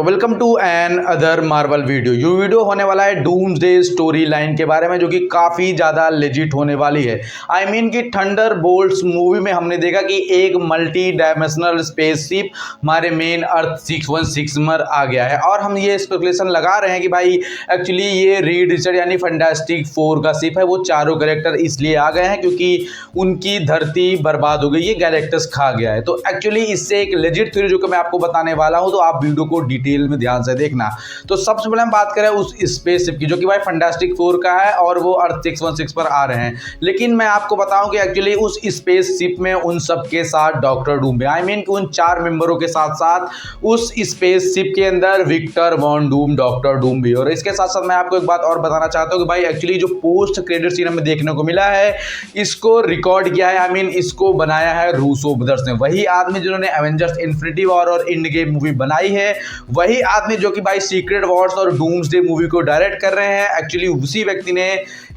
Welcome to another Marvel video. ये video होने वाला है डूम्सडे स्टोरी लाइन के बारे में, जो कि काफ़ी ज़्यादा लेजिट होने वाली है। आई मीन कि थंडरबोल्ट्स मूवी में हमने देखा कि एक मल्टी डायमेंशनल स्पेसशिप हमारे मेन अर्थ 616 में आ गया है, और हम ये स्पेकुलेशन लगा रहे हैं कि भाई एक्चुअली ये रीड रिचर्ड यानी फैंटास्टिक फोर का शिप है। वो चारों कैरेक्टर इसलिए आ गए हैं क्योंकि उनकी धरती बर्बाद हो गई, ये गैलेक्टस खा गया है। तो एक्चुअली इससे एक लेजिट थ्योरी जो कि मैं आपको बताने वाला हूँ, तो आप वीडियो को डिटेल में ध्यान से देखना। तो सबसे पहले हम बात करें उस स्पेसशिप की, जो कि भाई फैंटास्टिक फोर का है और वो अर्थ 616 पर आ रहे हैं। लेकिन मैं आपको बताऊं कि एक्चुअली उस स्पेसशिप में उन सबके साथ डॉक्टर डूम भी, आई मीन कि उन 4 मेंबरों के साथ साथ उस स्पेसशिप के अंदर Victor von Doom, doctor Doom भी। और इसके साथ साथ मैं आपको एक बात और बताना चाहता हूं कि भाई एक्चुअली जो पोस्ट क्रेडिट सीन हमें देखने को मिला है, इसको रिकॉर्ड किया है, आई मीन इसको बनाया है रूसो ब्रदर्स ने। वही आदमी जिन्होंने एवेंजर्स इन्फिनिटी वॉर और एंड गेम मूवी बनाई है, वही आदमी जो कि भाई सीक्रेट वॉर्स और डूम्सडे मूवी को डायरेक्ट कर रहे हैं, एक्चुअली उसी व्यक्ति ने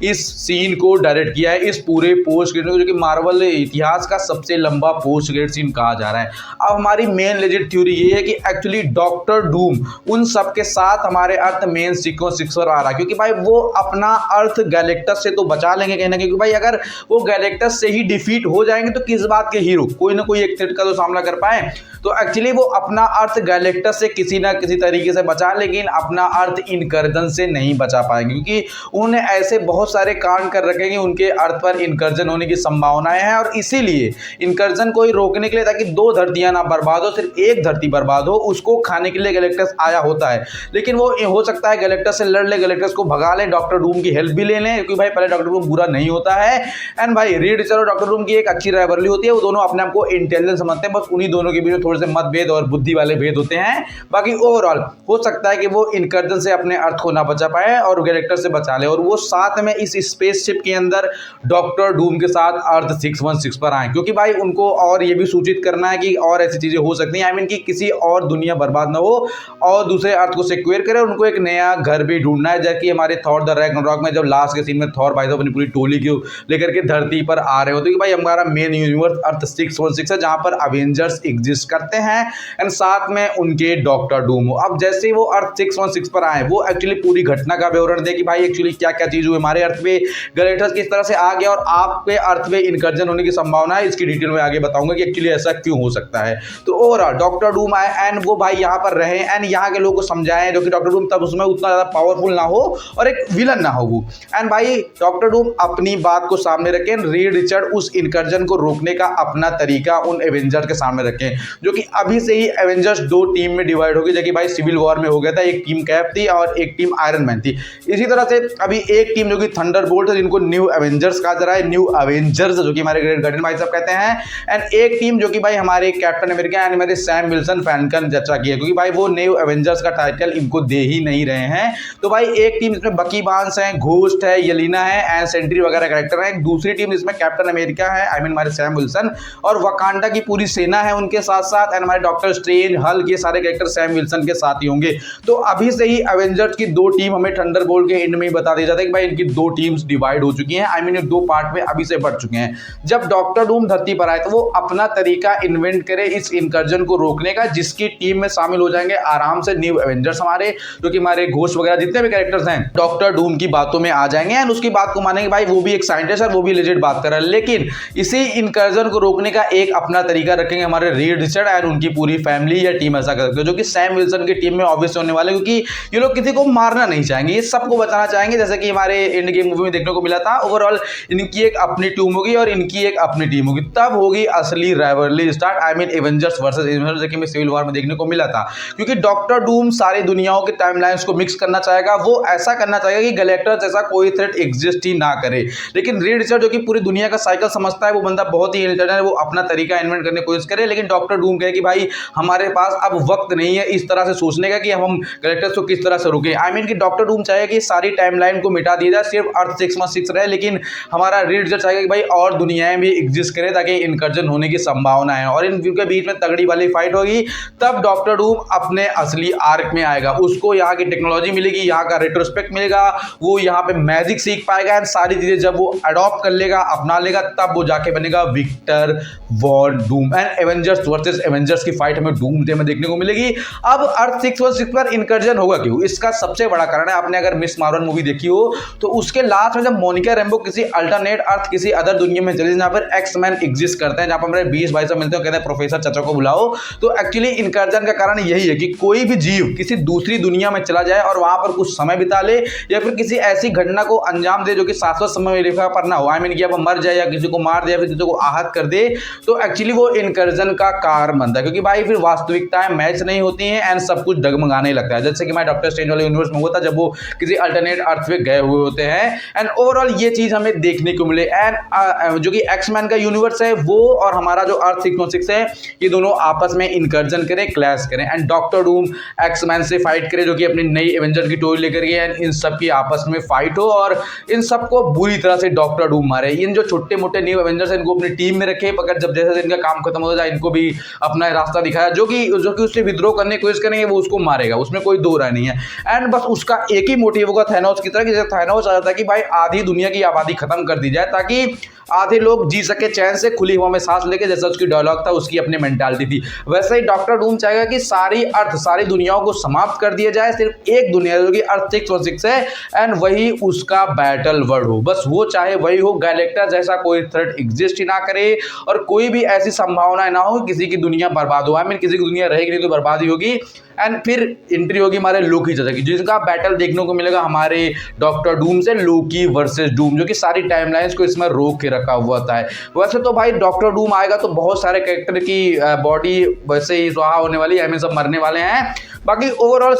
इस सीन को डायरेक्ट किया है, इस पूरे पोस्ट क्रेडिट, जो कि मार्वल इतिहास का सबसे लंबा पोस्ट क्रेडिट सीन कहा जा रहा है। अब हमारी मेन लेजिट थ्योरी ये है कि एक्चुअली डॉक्टर डूम उन सबके साथ हमारे अर्थ मेन सीक्वेंस 6 पर आ रहा है, क्योंकि भाई वो अपना अर्थ गैलेक्टस से तो बचा लेंगे कहीं ना कहीं, क्योंकि भाई अगर वो गैलेक्टस से ही डिफीट हो जाएंगे तो किस बात के हीरो, कोई ना कोई एक थ्रेट का तो सामना कर पाए। तो एक्चुअली वो अपना अर्थ गैलेक्टस से किसी ना किसी तरीके से बचा, लेकिन अपना अर्थ इनकर्जन से नहीं बचा पाएंगे, क्योंकि उन्होंने ऐसे बहुत सारे कांड कर रखे हैं कि उनके अर्थ पर इनकर्जन होने की संभावनाएं हैं। और इसीलिए इनकर्जन को ही रोकने के लिए, ताकि 2 धरतियां ना बर्बाद हो, सिर्फ एक धरती बर्बाद हो, उसको खाने के लिए गैलेक्टस आया होता है। लेकिन वो हो सकता है गैलेक्टस से लड़ ले, गैलेक्टस को भगा ले, डॉक्टर डूम की हेल्प भी ले लें, क्योंकि भाई पहले डॉक्टर डूम बुरा नहीं होता है। एंड भाई रीड रिचर्ड और डॉक्टर डूम की एक अच्छी राइवलरी होती है, वो दोनों अपने आप को इंटेलिजेंट समझते हैं, बस उन्हीं दोनों के बीच थोड़े से मतभेद और बुद्धि वाले भेद होते हैं। बाकी ओवरऑल हो सकता है कि वो इनकर्जन से अपने अर्थ को ना बचा पाए और गैलेक्टर से बचा ले, और वो साथ में इस स्पेसशिप के अंदर डॉक्टर डूम के साथ अर्थ 616 पर आए, क्योंकि भाई उनको और ये भी सूचित करना है कि और ऐसी चीजें हो सकती हैं, आई मीन कि किसी और दुनिया बर्बाद ना हो और दूसरे अर्थ को सिक्योर करे, उनको एक नया घर भी ढूंढना है। जैसे कि हमारे थॉर द रैग्नारोक में जब लास्ट के सीन में थॉर भाई साहब अपनी पूरी टोली को लेकर के धरती पर आ रहे होते कि भाई हमारा मेन यूनिवर्स अर्थ 616 है, जहां पर अवेंजर्स एग्जिस्ट करते हैं एंड साथ में उनके डॉक्टर डूम हो। अब जैसे ही वो अर्थ 616 पर आए, वो एक्चुअली पूरी घटना का विवरण दे कि भाई एक्चुअली क्या क्या चीज हुई, हमारे अर्थ पे गैलेक्टस किस तरह से आ गया और आपके अर्थ पे इनकर्जन होने की संभावना है। इसकी डिटेल में आगे बताऊंगा कि एक्चुअली ऐसा क्यों हो सकता है। तो ओवरऑल डॉक्टर डूम आए एंड वो भाई यहाँ पर रहे एंड यहाँ के लोगों को समझाएं, जो कि डॉक्टर डूम तब उसमें उतना ज्यादा पावरफुल ना हो और एक विलन ना हो वो। एंड भाई डॉक्टर डूम अपनी बात को सामने रखें, रीड रिचर्ड उस इनकर्जन को रोकने का अपना तरीका उन एवेंजर के सामने रखें, जो कि अभी से ही एवेंजर्स 2 टीम में डिवाइड हो गई, जबकि भाई सिविल वॉर में हो गया था, एक टीम कैप थी और एक टीम आयरन मैन थी। इसी तरह से अभी एक टीम जो कि थंडरबोल्ट है, जिनको न्यू एवेंजर्स कहा जा रहा है, न्यू अवेंजर्स जो कि हमारे ग्रेट गार्डियन भाई साहब कहते हैं, एंड एक टीम जो कि भाई हमारे कैप्टन अमेरिका यानी हमारे सैम विल्सन फैल्कन चर्चा की है, क्योंकि भाई वो न्यू एवेंजर्स का टाइटल इनको दे ही नहीं रहे हैं। तो भाई एक टीम इसमें बकी बार्न्स है, घोस्ट है, येलेना है एंड सेंट्री वगैरह कैरेक्टर है। एक दूसरी टीम इसमें कैप्टन अमेरिका है, आई मीन हमारे सैम विल्सन, और वकांडा की पूरी सेना है उनके साथ साथ, एंड हमारे डॉक्टर स्ट्रेंज, हल्क, ये सारे कैरेक्टर सैम विल्सन के साथ ही होंगे। तो अभी से ही एवेंजर्स की 2 टीम हमें थंडरबोल्ट के एंड में ही बता दिया जाता है कि भाई इनकी 2 टीम्स डिवाइड हो चुकी हैं, आई मीन 2 पार्ट में अभी से बढ़ चुके हैं। जब डॉक्टर डूम धरती पर आए तो वो अपना तरीका इन्वेंट करे इस इनकर्जन को रोकने का, जिसकी टीम में शामिल हो जाएंगे आराम से न्यू एवेंजर्स हमारे, जो कि हमारे घोस्ट वगैरह जितने भी कैरेक्टर्स हैं डॉक्टर डूम की बातों में आ जाएंगे एंड उसकी बात को मानेंगे, भाई वो भी एक साइंटिस्ट है, वो भी लेजिट बात कर रहा है। लेकिन इसी इनकर्जन को रोकने का एक अपना तरीका रखेंगे हमारे रीड रिचर्ड एंड उनकी पूरी फैमिली या टीम, ऐसा कर सकते हो, जो कि सैम विल्सन की टीम में ऑब्वियस होने वाले, क्योंकि ये लोग किसी को मारना नहीं चाहेंगे, ये सबको बचाना चाहेंगे, जैसे कि हमारे एंड गेम मूवी में देखने को मिला था। ओवरऑल इनकी एक अपनी टीम होगी और इनकी एक अपनी टीम होगी, तब होगी असली rivalry start, I mean Avengers versus Avengers, जो कि सिविल वॉर में देखने को मिला था। क्योंकि डॉक्टर डूम सारी दुनियाओं के टाइमलाइंस को मिक्स करना चाहेगा, वो ऐसा करना चाहेगा कि गैलेक्टस जैसा कोई थ्रेट एग्जिस्ट ही ना करे। लेकिन रीड रिचर्ड जो कि पूरी दुनिया का साइकिल समझता है, वो बंदा बहुत ही इंटेलिजेंट है, वो अपना तरीका इन्वेंट करने की कोशिश करे। लेकिन डॉक्टर डूम कहे कि भाई हमारे पास अब वक्त नहीं है इस तरह से सोचने का कि हम गैलेक्टस को किस तरह से रोकें, आई मीन कि डॉक्टर डूम चाहे कि सारी टाइमलाइन को मिटा दिया जाए, सिर्फ अर्थ 616 रहे, लेकिन हमारा रीड रिचर्ड चाहेगा कि भाई और दुनियाएं भी एग्जिस्ट करें ताकि इनकर्जन होने की संभावना है, और इन के बीच में तगड़ी वाली फाइट होगी। तब डॉक्टर डूम अपने असली आर्क में आएगा, उसको यहाँ की टेक्नोलॉजी मिलेगी, यहाँ का रेट्रोस्पेक्ट मिलेगा, वो यहाँ पे मैजिक सीख पाएगा एंड सारी चीजें जब वो अडॉप्ट कर लेगा, अपना लेगा, तब वो जाके बनेगा Victor von Doom and Avengers versus Avengers की फाइट हमें डूम्सडे में देखने को मिलेगी। अब अब अर्थ 616 पर इनकर्जन होगा क्यों? इसका सबसे बड़ा कारण है, आपने अगर मिस मार्वल मूवी देखी हो तो उसके लास्ट में जब मोनिका रैम्बो किसी अल्टरनेट अर्थ, किसी अदर दुनिया में चली जहां पर एक्स-मैन एग्जिस्ट करते हैं, जहां पर हमारे 20 भाई साहब मिलते हैं, कहते हैं प्रोफेसर चचा को बुलाओ। तो एक्चुअली इनकर्जन का कारण यही है कि कोई भी जीव किसी दूसरी दुनिया में चला जाए और वहां पर कुछ समय बिता ले या फिर किसी ऐसी घटना को अंजाम दे जो कि शाश्वत समय रेखा पर ना हो, आई मीन कि अब मर जाए या किसी को मार दे या फिर किसी को आहत कर दे, तो एक्चुअली वो इनकर्जन का कारण बनता है। क्योंकि भाई फिर वास्तविकताएं मैच नहीं होती हैं एंड सब कुछ डगमगाने लगता है। जैसे कि मैं डॉक्टर स्ट्रेंज वाले यूनिवर्स में हुआ था जब वो किसी अल्टरनेट अर्थ पे गए हुए होते हैं, एंड ओवरऑल ये चीज हमें देखने को मिले। एंड जो कि एक्समैन का यूनिवर्स है वो और हमारा जो अर्थ 616 है, ये दोनों आपस में इनकर्जन करें, क्लैश करें, एंड डॉक्टर डूम एक्समैन से फाइट करे जो कि अपनी नई एवेंजर की टोरी लेकर गए, एंड इन सब की आपस में फाइट हो और इन सबको बुरी तरह से डॉक्टर डूम मारे। इन जो छोटे मोटे न्यू एवेंजर्स इनको अपनी टीम में रखे, पकड़ जब जैसे इनका काम खत्म हो जाए इनको भी अपना रास्ता दिखाया, जो कि उससे विद्रोह करने की कोशिश करेंगे, वो उसको मारेगा, उसमें कोई दो राय नहीं है। एंड बस उसका एक ही मोटिव होगा थैनोस की तरह, कि जैसे थैनोस चाहता था कि भाई आधी दुनिया की आबादी खत्म कर दी जाए ताकि आधे लोग जी सके चैन से खुली हवा में सांस लेके, जैसा उसकी डायलॉग था, उसकी अपनी मेंटालिटी थी। वैसे ही डॉक्टर डूम चाहेगा कि सारी अर्थ, सारी दुनियाओं को समाप्त कर दिया जाए, सिर्फ एक दुनिया जो कि अर्थ 616 है, एंड वही उसका बैटल वर्ल्ड हो। बस वो चाहे वही हो, गैलेक्टर जैसा कोई थ्रेट एग्जिस्ट ही ना करे और कोई भी ऐसी संभावना ना हो किसी की दुनिया बर्बाद हो। आई मीन किसी की दुनिया रहेगी नहीं तो बर्बाद ही होगी। एंड फिर एंट्री होगी हमारे लोकी चाचा की, जिसका बैटल देखने को मिलेगा हमारे डॉक्टर डूम से, लोकी वर्सेस डूम, जो कि सारी टाइमलाइंस को इसमें रोक के रखा हुआ था। वैसे तो भाई डॉक्टर डूम आएगा तो बहुत सारे कैरेक्टर की बॉडी वैसे ही स्वाहा होने वाली है, सब मरने वाले हैं। बाकी ओवरऑल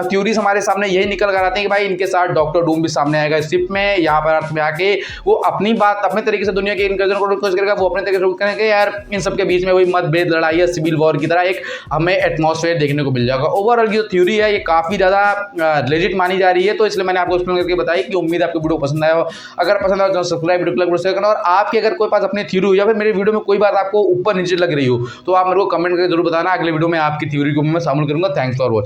थ्योरीज हमारे सामने यही निकल कर आते हैं कि भाई इनके साथ डॉक्टर डूम भी सामने आएगा शिप में, यहाँ पर अर्थ में आके वो अपनी बात अपने तरीके से दुनिया के इनकर्जन को कोशिश करेगा, वो अपने तरीके से करेंगे। यार इन सबके बीच में वही मतभेद, लड़ाई है, सिविल वॉर की तरह एक हमें एटमॉस्फेयर देखने को मिल जाएगा। ओवरऑल जो थ्योरी है ये काफी ज्यादा लेजिट मानी जा रही है, तो इसलिए मैंने आपको एक्सप्लेन करके बताई कि उम्मीद है आपको वीडियो पसंद आया हो। अगर पसंद आया तो सब्सक्राइब वीडियो शेयर करना, और आपके अगर कोई पास अपनी थ्योरी हो या फिर मेरे वीडियो में कोई बात आपको ऊपर नीचे लग रही हो तो आप मेरे को कमेंट करके जरूर बताना। अगले वीडियो में आपकी थ्योरी को मैं शामिल करूंगा। Thanks for watching.